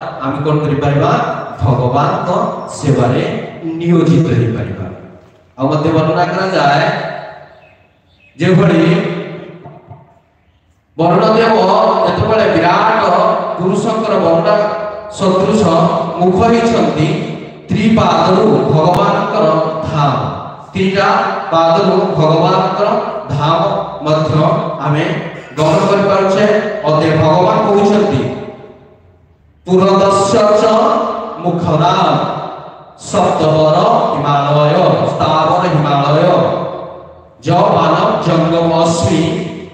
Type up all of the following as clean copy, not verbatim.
आम कौन भगवान को सेवारे नियोजित हो वर्णना करा जाए जो वर्णदेव जो विराट पुरुषंकर वर्ण सदृश मुख होती त्रिपादु भगवान धाम तीटा पादु भगवान धाम आमे ग्रहण कर पारुछे अदे भगवान कहउछंती पुरदस्य मुखराम सप्तवर हिमालय स्थावर हिमालय ज मानव जंगम अस्मि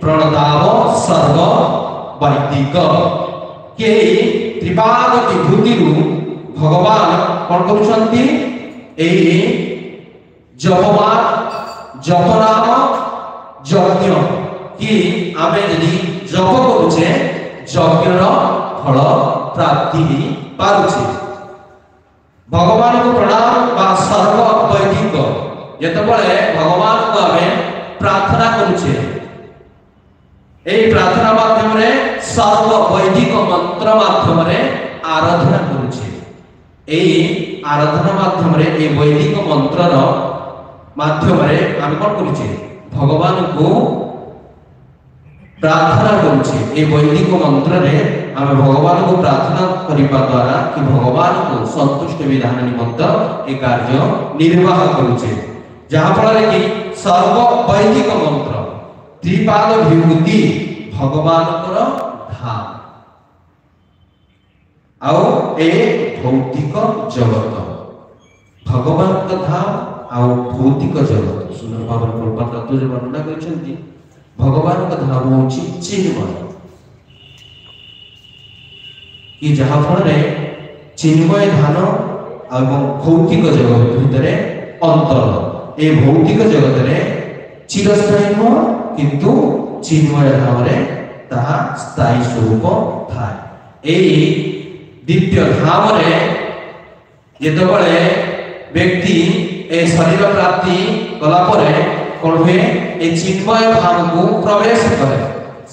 प्रणदाव सर्व वैदिक के त्रिपाद विभूति भगवान कौन करुछंती ए जपमान जपनाम यज्ञ कि आमे यदि जप करुछे यज्ञर फल प्राप्ति पारुछे भगवान को प्रणाम बा सर्व वैदिक जेतबळे भगवान को आमे प्रार्थना करुछे एई प्रार्थना माध्यम रे सर्व वैदिक मंत्र माध्यम रे आराधना करुछे एई आराधना माध्यम रे ए वैदिक मंत्रर माध्यम रे आमे कोन करुछे भगवान को प्रार्थना करुछे ए वैदिक मंत्र रे आमे भगवान को प्रार्थना करिबा द्वारा कि भगवान को संतुष्ट विधान निमित्त ए कार्य निर्वाह करुछे जहा फल रे कि सर्व वैदिक मंत्र त्रिपाद विभूति भगवान को धाम आउ ए भौतिक जगत भगवान का धाम आउ भौतिक जगत सुंदर भाव प्रभुपाद तत्व जो वर्णना करछंती भगवान का धाम होची चिन्मय कि जहा फल रे चिन्मय धान एवं भौतिक जगत भितर अंतर ए भौतिक जगत रे चिरस्थायी हो किंतु चिन्मय धाम रे ताहा स्थायी स्वरूप थाए एई दिव्य धाम रे जेतबळे व्यक्ति ए शरीर प्राप्ति कला परे कोन हुए ए चिन्मय धाम को प्रवेश करे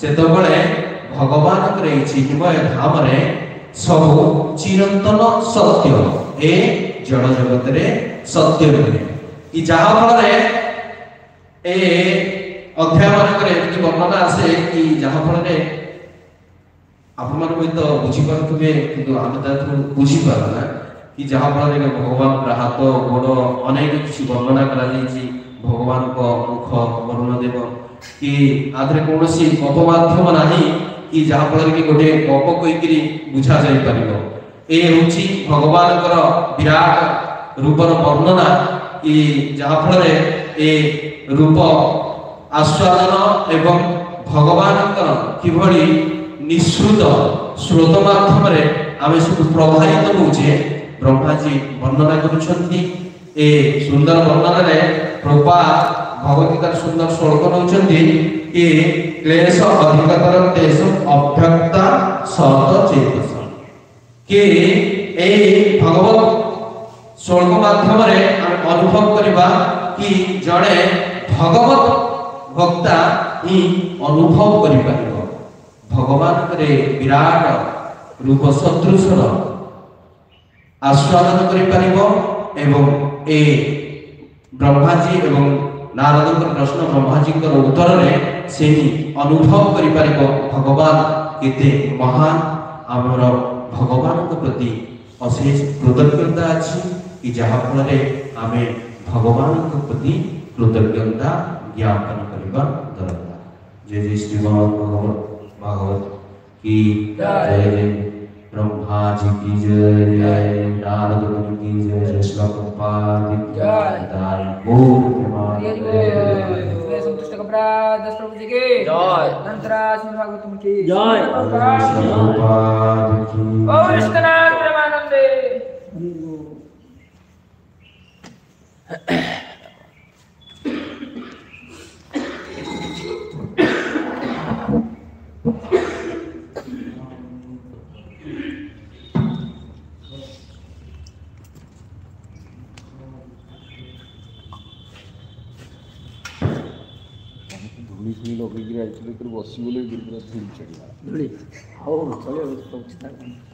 सेतबळे भगवान करे चिन्मय धाम रे सब चिरंतन सत्य ए जड़ जगत रे सत्य रे कि जहा फल रे ए अध्याय मान करे कि वर्णना आसे कि जहा फल रे आप मान को तो बुझी पारथुबे किंतु हम त बुझी पारना कि जहा फल रे भगवान हाथ गोड़ अनेक किछि वर्णना करा जायछि भगवान को मुख वर्णदेव कि आधरे कोनोसी गप माध्यम नाही कि जहा फल कि गोटे गप कहिकरी बुझा जाय परिबो ए होछि भगवान कर विराट रूपर वर्णना कि जहा फल रे ए रूप आस्वादन एवं भगवान कर किभଳି निश्रुत स्रोत माध्यम रे आमे सब प्रभावित होउछे ब्रह्मा जी वर्णना करूछंती ए सुंदर वर्णना रे प्रभा भगवतीकार सुंदर श्लोक नउछंती कि क्लेश अधिकतर तेसु अभ्यक्ता सत चेतस के ए भगवत श्लोक माध्यम रे हम अनुभव करबा कि जड़े भगवत भक्ता ही अनुभव करि परिबो भगवान करे विराट रूप सदृशर आस्वादन करि परिबो एवं ए ब्रह्मा जी एवं नारद प्रश्न ब्रह्मा जी कर उत्तर रे सेही अनुभव करि परिबो भगवान केते महान हमर भगवान के प्रति अशेष कृतज्ञता अछि कि जहा फल रे आमे भगवान के प्रति कृतज्ञता ज्ञापन करबा दरकार जय जय श्रीमान भागवत की जय जय ब्रह्मा जी की जय जय नारद मुनि की जय जय श्लोकपाद की जय दाई बोल जय संतुष्ट कपड़ा दस प्रभु जी की जय नंतरा श्रीमद् भागवतम की जय श्लोकपाद की ओम विष्णुनाथ प्रेमानंदे धूली लगे बस बोले पूरा धूल चढ़ी धूली हाँ चलिए